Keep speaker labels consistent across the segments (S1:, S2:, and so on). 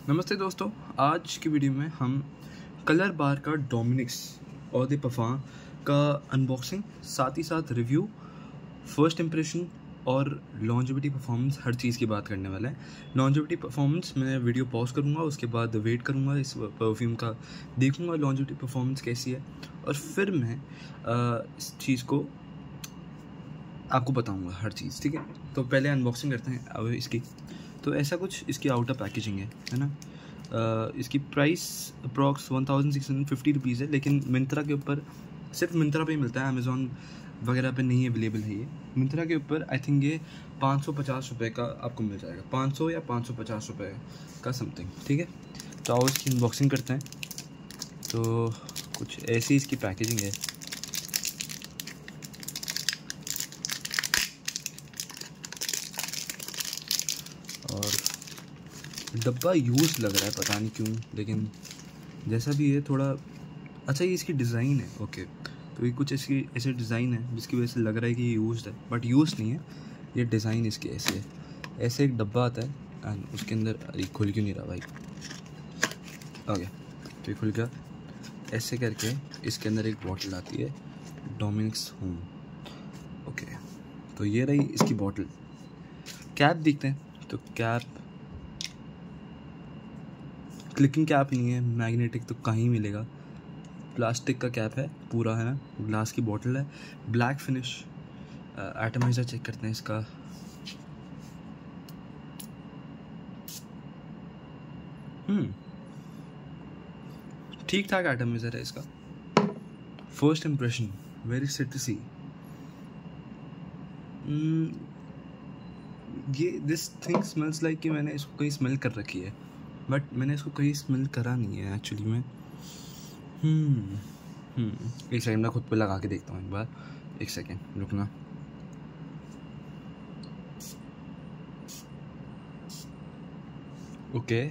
S1: नमस्ते दोस्तों, आज की वीडियो में हम कलर बार का डोमिनिक्स और द परफॉर्म का अनबॉक्सिंग, साथ ही साथ रिव्यू, फर्स्ट इंप्रेशन और लॉन्जेविटी परफॉर्मेंस, हर चीज़ की बात करने वाला है। लॉन्जेविटी परफॉर्मेंस मैं वीडियो पॉज करूँगा, उसके बाद वेट करूँगा, इस परफ्यूम का देखूँगा लॉन्जेविटी परफॉर्मेंस कैसी है, और फिर मैं इस चीज़ को आपको बताऊँगा हर चीज़। ठीक है, तो पहले अनबॉक्सिंग करते हैं अब इसकी। तो ऐसा कुछ इसकी आउटर पैकेजिंग है ना। इसकी प्राइस अप्रॉक्स 1650 रुपीज़ है, लेकिन मिंत्रा के ऊपर, सिर्फ मिंत्रा पे ही मिलता है, अमेज़ॉन वगैरह पे नहीं अवेलेबल है ये। मिंत्रा के ऊपर आई थिंक ये 550 रुपये का आपको मिल जाएगा, 500 या 550 रुपये का समथिंग। ठीक है, तो आओ इसकी अनबॉक्सिंग करते हैं। तो कुछ ऐसी इसकी पैकेजिंग है। और डब्बा यूज़ लग रहा है, पता नहीं क्यों, लेकिन जैसा भी है थोड़ा अच्छा। ये इसकी डिज़ाइन है, ओके। तो ये कुछ ऐसे डिज़ाइन है जिसकी वजह से लग रहा है कि ये यूज़ है, बट यूज़ नहीं है। ये डिज़ाइन इसकी ऐसे है, ऐसे एक डब्बा आता है एंड उसके अंदर ये खुल क्यों नहीं रहा भाई। ओके, तो ये खुल गया। ऐसे करके इसके अंदर एक बॉटल आती है, डोमिनिक्स होम। ओके, तो ये रही इसकी बॉटल। कैप देखते हैं। तो कैप क्लिकिंग कैप नहीं है, मैग्नेटिक तो कहीं मिलेगा। प्लास्टिक का कैप है पूरा, है ना। ग्लास की बोतल है, ब्लैक फिनिश। एटमाइज़र चेक करते हैं इसका। ठीक ठाक एटमाइज़र है इसका। First impression very सिट्रसी। ये दिस थिंग स्मेल्स लाइक कि मैंने इसको कहीं स्मेल कर रखी है, बट मैंने इसको कहीं स्मेल करा नहीं है एक्चुअली में। एक सेकंड, मैं खुद पे लगा के देखता हूँ एक बार। एक सेकंड रुकना। ओके,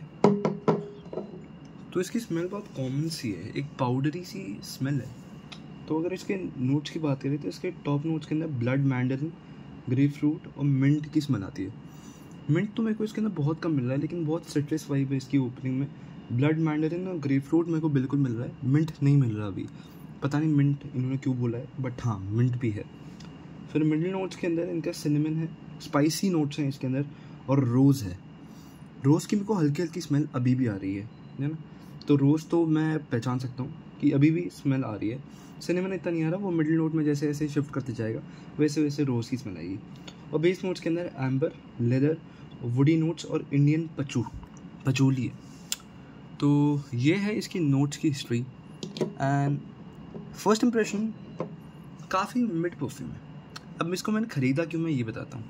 S1: तो इसकी स्मेल बहुत कॉमन सी है, एक पाउडरी सी स्मेल है। तो अगर इसके नोट्स की बात करें तो इसके टॉप नोट्स के अंदर ब्लड, मैंडरिन, ग्रेप फ्रूट और मिंट की स्मेल आती है। मिंट तो मेरे को इसके अंदर बहुत कम मिल रहा है, लेकिन बहुत सिट्रस वाइब है इसकी ओपनिंग में। ब्लड, मैंडरिन और ग्रेप फ्रूट मेरे को बिल्कुल मिल रहा है, मिंट नहीं मिल रहा अभी। पता नहीं मिंट इन्होंने क्यों बोला है, बट हाँ मिंट भी है। फिर मिडिल नोट्स के अंदर इनका सिनेमन है, स्पाइसी नोट्स हैं इसके अंदर, और रोज़ है। रोज़ की मेरे को हल्की हल्की स्मेल अभी भी आ रही है ना। तो रोज़ तो मैं पहचान सकता हूँ कि अभी भी स्मेल आ रही है। सिनेमन इतना नहीं आ रहा, वो मिडिल नोट में जैसे जैसे शिफ्ट करते जाएगा वैसे वैसे रोज़ की स्मेल आएगी। और बेस नोट्स के अंदर एम्बर, लेदर, वुडी नोट्स और इंडियन पचोली है। तो ये है इसकी नोट्स की हिस्ट्री। एंड फर्स्ट इम्प्रेशन काफ़ी मिड परफ्यूम है। अब इसको मैंने ख़रीदा क्यों, मैं ये बताता हूँ।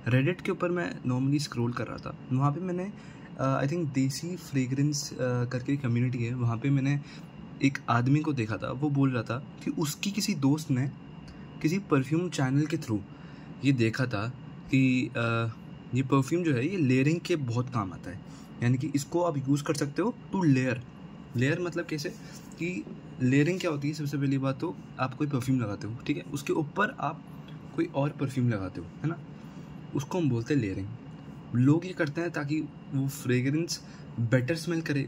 S1: रेडिट के ऊपर मैं नॉर्मली स्क्रॉल कर रहा था, वहाँ पे मैंने आई थिंक देसी फ्रेगरेंस करके कम्युनिटी है, वहाँ पे मैंने एक आदमी को देखा था। वो बोल रहा था कि उसकी किसी दोस्त ने किसी परफ्यूम चैनल के थ्रू ये देखा था कि ये परफ्यूम जो है ये लेयरिंग के बहुत काम आता है। यानी कि इसको आप यूज़ कर सकते हो टू लेयर मतलब कैसे कि लेयरिंग क्या होती है। सबसे पहली बात तो आप कोई परफ्यूम लगाते हो, ठीक है, उसके ऊपर आप कोई और परफ्यूम लगाते हो, है ना, उसको हम बोलते हैं लेयरिंग। लोग ये करते हैं ताकि वो फ्रेगरेंस बेटर स्मेल करे,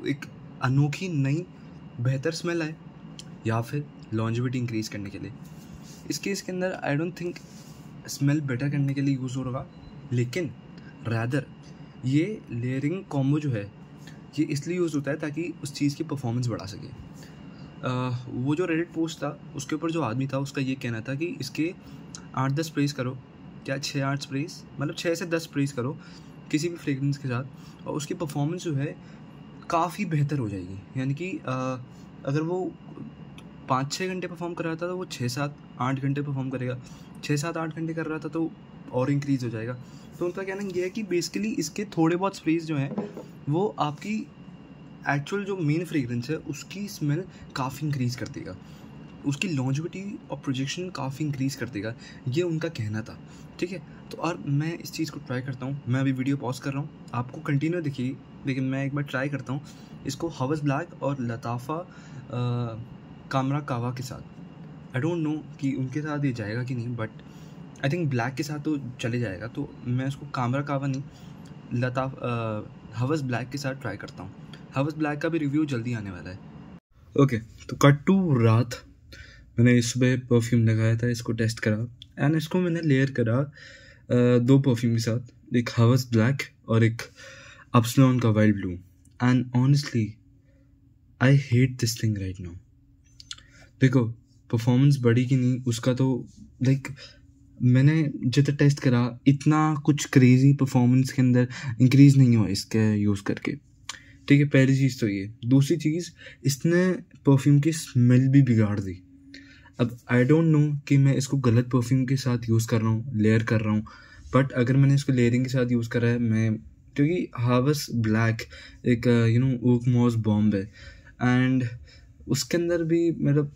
S1: एक अनोखी नई बेहतर स्मेल आए, या फिर लॉन्जेविटी इंक्रीज़ करने के लिए। इस केस के अंदर I don't think smell better करने के लिए यूज़ होगा, लेकिन रैदर ये लेयरिंग कॉम्बो जो है ये इसलिए यूज़ होता है ताकि उस चीज़ की परफॉर्मेंस बढ़ा सके। वो जो रेडिट पोस्ट था उसके ऊपर जो आदमी था उसका ये कहना था कि इसके 8-10 स्प्रेस करो, क्या 6-8 स्प्रेस, मतलब 6 से 10 स्प्रेस करो किसी भी फ्रेगरेंस के साथ, और उसकी परफॉर्मेंस जो है काफ़ी बेहतर हो जाएगी। यानी कि अगर वो 5-6 घंटे परफॉर्म कर रहा था तो वो 6-7-8 घंटे परफॉर्म करेगा। 6-7-8 घंटे कर रहा था तो और इंक्रीज़ हो जाएगा। तो उनका कहना ये है कि बेसिकली इसके थोड़े बहुत स्प्रेस जो हैं वो आपकी एक्चुअल जो मेन फ्रेगरेंस है उसकी स्मेल काफ़ी इंक्रीज़ कर देगा, उसकी लॉन्जेविटी और प्रोजेक्शन काफ़ी इंक्रीज़ कर देगा, ये उनका कहना था। ठीक है, तो और मैं इस चीज़ को ट्राई करता हूँ। मैं अभी वीडियो पॉज कर रहा हूँ, आपको कंटिन्यू देखिए, लेकिन मैं एक बार ट्राई करता हूँ इसको हवस ब्लैक और लताफ़ा कामरा कावा के साथ। आई डोंट नो कि उनके साथ ये जाएगा कि नहीं, बट आई थिंक ब्लैक के साथ तो चले जाएगा। तो मैं इसको कामरा कावा नहीं, हवस ब्लैक के साथ ट्राई करता हूँ। हवस ब्लैक का भी रिव्यू जल्दी आने वाला है। ओके, तो कट टू रात। मैंने सुबह परफ्यूम लगाया था, इसको टेस्ट करा एंड इसको मैंने लेयर करा 2 परफ्यूम के साथ, एक हवस ब्लैक और एक अपसलॉन का wild blue. And honestly I hate this thing right now. देखो, परफॉर्मेंस बढ़ी कि नहीं उसका तो लाइक मैंने जितना टेस्ट करा इतना कुछ क्रेजी परफॉर्मेंस के अंदर इंक्रीज नहीं हुआ इसके यूज़ करके। ठीक है, पहली चीज़ तो ये। दूसरी चीज़, इसने परफ्यूम की स्मेल भी बिगाड़ दी। अब आई डोंट नो कि मैं इसको गलत परफ्यूम के साथ यूज़ कर रहा हूँ, लेयर कर रहा हूँ, बट अगर मैंने इसको लेयरिंग के साथ यूज़ करा है मैं, क्योंकि हवस ब्लैक एक ओक मॉस बॉम्ब है एंड उसके अंदर भी मतलब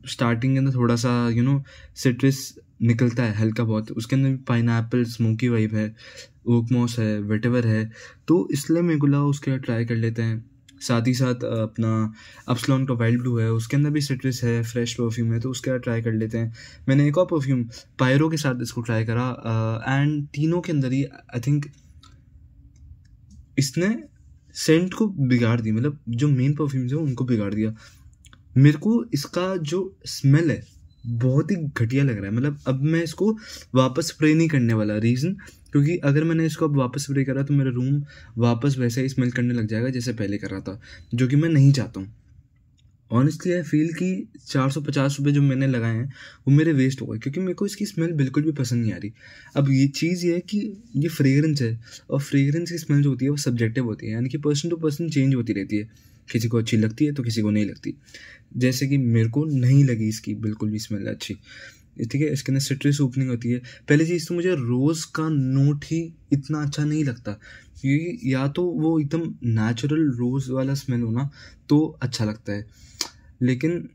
S1: स्टार्टिंग के अंदर थोड़ा सा सिट्रस निकलता है हल्का बहुत, उसके अंदर भी पाइनएप्पल स्मोकी वाइब है, ओक मॉस है, वेटेवर है, तो इसलिए मेरे को लगा उसके ट्राई कर लेते हैं। साथ ही साथ अपना अपसलॉन का वाइल्ड ब्लू है, उसके अंदर भी सिट्रस है, फ्रेश परफ्यूम है, तो उसके ट्राई कर लेते हैं। मैंने एक और परफ्यूम पायरो के साथ इसको ट्राई करा एंड तीनों के अंदर ही आई थिंक इसने सेंट को बिगाड़ दी, मतलब जो मेन परफ्यूम्स है उनको बिगाड़ दिया। मेरे को इसका जो स्मेल है बहुत ही घटिया लग रहा है। मतलब अब मैं इसको वापस स्प्रे नहीं करने वाला। रीज़न, क्योंकि अगर मैंने इसको अब वापस स्प्रे करा तो मेरा रूम वापस वैसे ही स्मेल करने लग जाएगा जैसे पहले कर रहा था, जो कि मैं नहीं चाहता हूँ। ऑनेस्टली आई फील कि 450 रुपये जो मैंने लगाए हैं वो मेरे वेस्ट हो गए, क्योंकि मेरे को इसकी स्मेल बिल्कुल भी पसंद नहीं आ रही। अब ये चीज़ ये है कि ये फ्रेगरेंस है और फ्रेगरेंस की स्मेल जो होती है वो सब्जेक्टिव होती है, यानी कि पर्सन टू पर्सन चेंज होती रहती है। किसी को अच्छी लगती है तो किसी को नहीं लगती। जैसे कि मेरे को नहीं लगी इसकी बिल्कुल भी स्मेल अच्छी। ठीक है, इसके अंदर सिट्रस ओपनिंग होती है। पहली चीज़ तो मुझे रोज़ का नोट ही इतना अच्छा नहीं लगता, क्योंकि या तो वो एकदम नेचुरल रोज़ वाला स्मेल हो ना तो अच्छा लगता है, लेकिन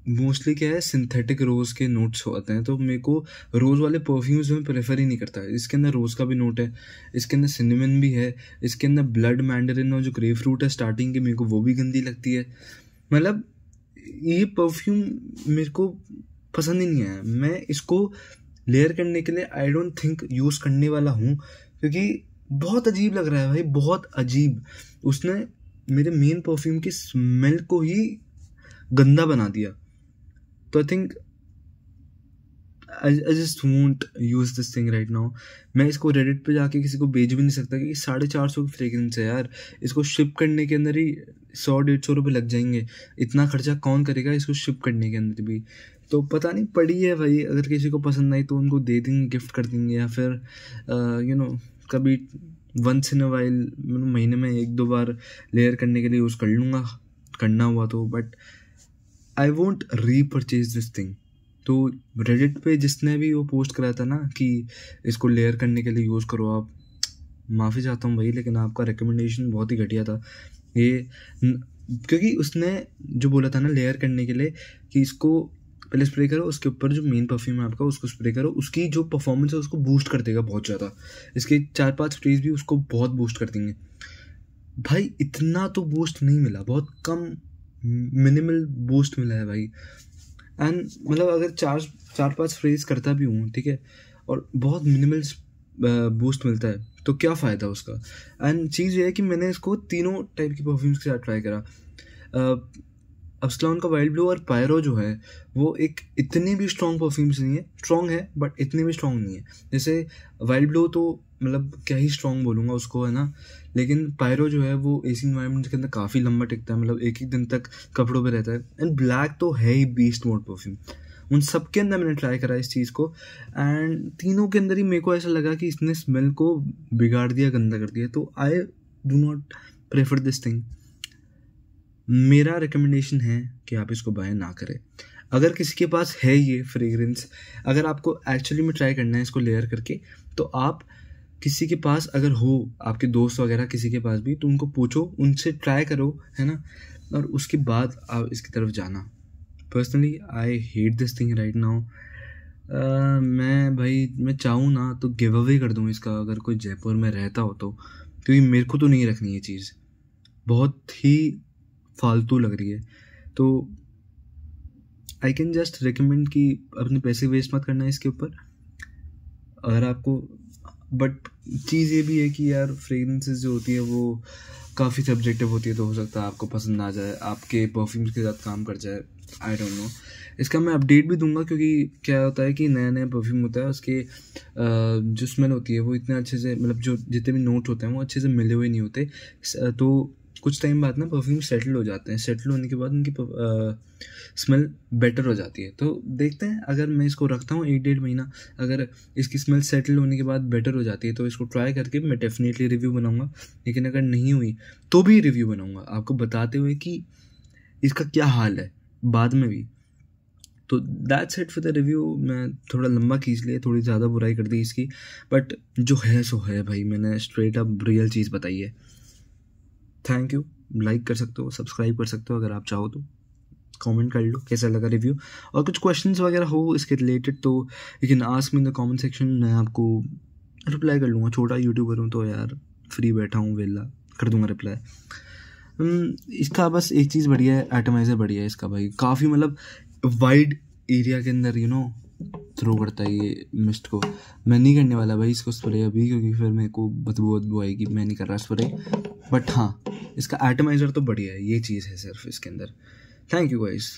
S1: मोस्टली क्या है सिंथेटिक रोज़ के नोट्स होते हैं, तो मेरे को रोज़ वाले परफ्यूम्स में प्रेफर ही नहीं करता है। इसके अंदर रोज़ का भी नोट है, इसके अंदर सिनेमन भी है, इसके अंदर ब्लड मैंडरिन और जो ग्रेप फ्रूट है स्टार्टिंग की, मेरे को वो भी गंदी लगती है। मतलब ये परफ्यूम मेरे को पसंद ही नहीं आया। मैं इसको लेयर करने के लिए आई डोंट थिंक यूज़ करने वाला हूँ, क्योंकि बहुत अजीब लग रहा है भाई, बहुत अजीब। उसने मेरे मेन परफ्यूम की स्मेल को ही गंदा बना दिया। तो I think I just won't use this thing right now. मैं इसको रेडिट पे जाके किसी को बेच भी नहीं सकता, क्योंकि 450 की फ्रेगरेंस है यार। इसको शिप करने के अंदर ही 100-150 रुपये लग जाएंगे। इतना खर्चा कौन करेगा इसको शिप करने के अंदर भी। तो पता नहीं, पड़ी है भाई, अगर किसी को पसंद आई तो उनको दे देंगे, गिफ्ट कर देंगे, या फिर कभी वंस इन अ वाइल महीने में 1-2 बार लेयर करने के लिए यूज़ कर लूँगा, करना हुआ तो। But I won't repurchase this thing. तो रेडिट पे जिसने भी वो पोस्ट करा था ना कि इसको लेयर करने के लिए यूज़ करो आप, माफ़ी चाहता हूँ भाई, लेकिन आपका रिकमेंडेशन बहुत ही घटिया था ये। क्योंकि उसने जो बोला था ना लेयर करने के लिए कि इसको पहले स्प्रे करो, उसके ऊपर जो मेन परफ्यूम है आपका उसको स्प्रे करो, उसकी जो परफॉर्मेंस है उसको बूस्ट कर देगा बहुत ज़्यादा। इसके 4-5 स्प्रेज भी उसको बहुत बूस्ट कर देंगे। भाई इतना तो बूस्ट नहीं मिला, बहुत कम मिनिमल बूस्ट मिला है भाई। एंड मतलब अगर 4-5 फ्रेज करता भी हूँ, ठीक है, और बहुत मिनिमल बूस्ट मिलता है तो क्या फ़ायदा उसका। एंड चीज़ ये है कि मैंने इसको तीनों टाइप की परफ्यूम्स के साथ ट्राई करा। अपसलॉन का वाइल्ड ब्लू और पायरो जो है वो एक इतनी भी स्ट्रॉन्ग परफ्यूम्स नहीं है, स्ट्रॉन्ग है बट इतनी भी स्ट्रॉन्ग नहीं है। जैसे वाइल्ड ब्लू तो मतलब क्या ही स्ट्रॉन्ग बोलूँगा उसको, है ना, लेकिन पायरो जो है वो एसी इन्वायरमेंट के अंदर काफ़ी लंबा टिकता है, मतलब एक दिन तक कपड़ों पे रहता है। एंड ब्लैक तो है ही बीस्ट मोड परफ्यूम। उन सब के अंदर मैंने ट्राई करा इस चीज़ को, एंड तीनों के अंदर ही मेरे को ऐसा लगा कि इसने स्मेल को बिगाड़ दिया, गंदा कर दिया। तो I do not prefer this thing. मेरा रिकमेंडेशन है कि आप इसको बाय ना करें। अगर किसी के पास है ये फ्रेगरेंस, अगर आपको एक्चुअली में ट्राई करना है इसको लेयर करके, तो आप किसी के पास अगर हो, आपके दोस्त वगैरह किसी के पास भी, तो उनको पूछो, उनसे ट्राई करो, है ना, और उसके बाद आप इसकी तरफ जाना। Personally I hate this thing right now. मैं चाहूँ ना तो गिव अवे कर दूँ इसका, अगर कोई जयपुर में रहता हो तो, क्योंकि मेरे को तो नहीं रखनी ये चीज़, बहुत ही फालतू लग रही है। तो आई कैन जस्ट रिकमेंड कि अपने पैसे वेस्ट मत करना इसके ऊपर। अगर आपको बट चीज़ ये भी है कि यार फ्रेगरेंसेस जो होती है वो काफ़ी सब्जेक्टिव होती है, तो हो सकता है आपको पसंद ना जाए, आपके परफ्यूम्स के साथ काम कर जाए, आई डोंट नो। इसका मैं अपडेट भी दूंगा, क्योंकि क्या होता है कि नया नया परफ्यूम होता है, उसके जो स्मेल होती है वो इतने अच्छे से, मतलब जो जितने भी नोट होते हैं वो अच्छे से मिले हुए नहीं होते, तो कुछ टाइम बाद ना परफ्यूम सेटल हो जाते हैं, सेटल होने के बाद उनकी स्मेल बेटर हो जाती है। तो देखते हैं, अगर मैं इसको रखता हूँ 1-1.5 महीना, अगर इसकी स्मेल सेटल होने के बाद बेटर हो जाती है तो इसको ट्राई करके मैं डेफिनेटली रिव्यू बनाऊंगा, लेकिन अगर नहीं हुई तो भी रिव्यू बनाऊंगा आपको बताते हुए कि इसका क्या हाल है बाद में भी। तो that's it for the review. मैं थोड़ा लंबा खींच लिया, थोड़ी ज़्यादा बुराई कर दी इसकी, बट जो है सो है भाई, मैंने स्ट्रेट अप रियल चीज़ बताई है। Thank you. लाइक कर सकते हो, सब्सक्राइब कर सकते हो अगर आप चाहो तो, कमेंट कर लो कैसा लगा रिव्यू, और कुछ क्वेश्चंस वगैरह हो इसके रिलेटेड तो you can ask me in the comment section, मैं आपको रिप्लाई कर लूँगा। छोटा यूट्यूबर हूँ तो यार फ्री बैठा हूँ, वेला कर दूंगा रिप्लाई। इसका बस एक चीज़ बढ़िया है, एटमाइज़र बढ़िया है इसका भाई, काफ़ी मतलब वाइड एरिया के अंदर थ्रो करता है ये मिस्ट को। मैं नहीं करने वाला भाई इसको स्प्रे अभी, क्योंकि फिर मेरे को बदबू आएगी, मैं नहीं कर रहा स्प्रे। बट हाँ, इसका एटमाइज़र तो बढ़िया है, ये चीज़ है सिर्फ इसके अंदर। Thank you guys.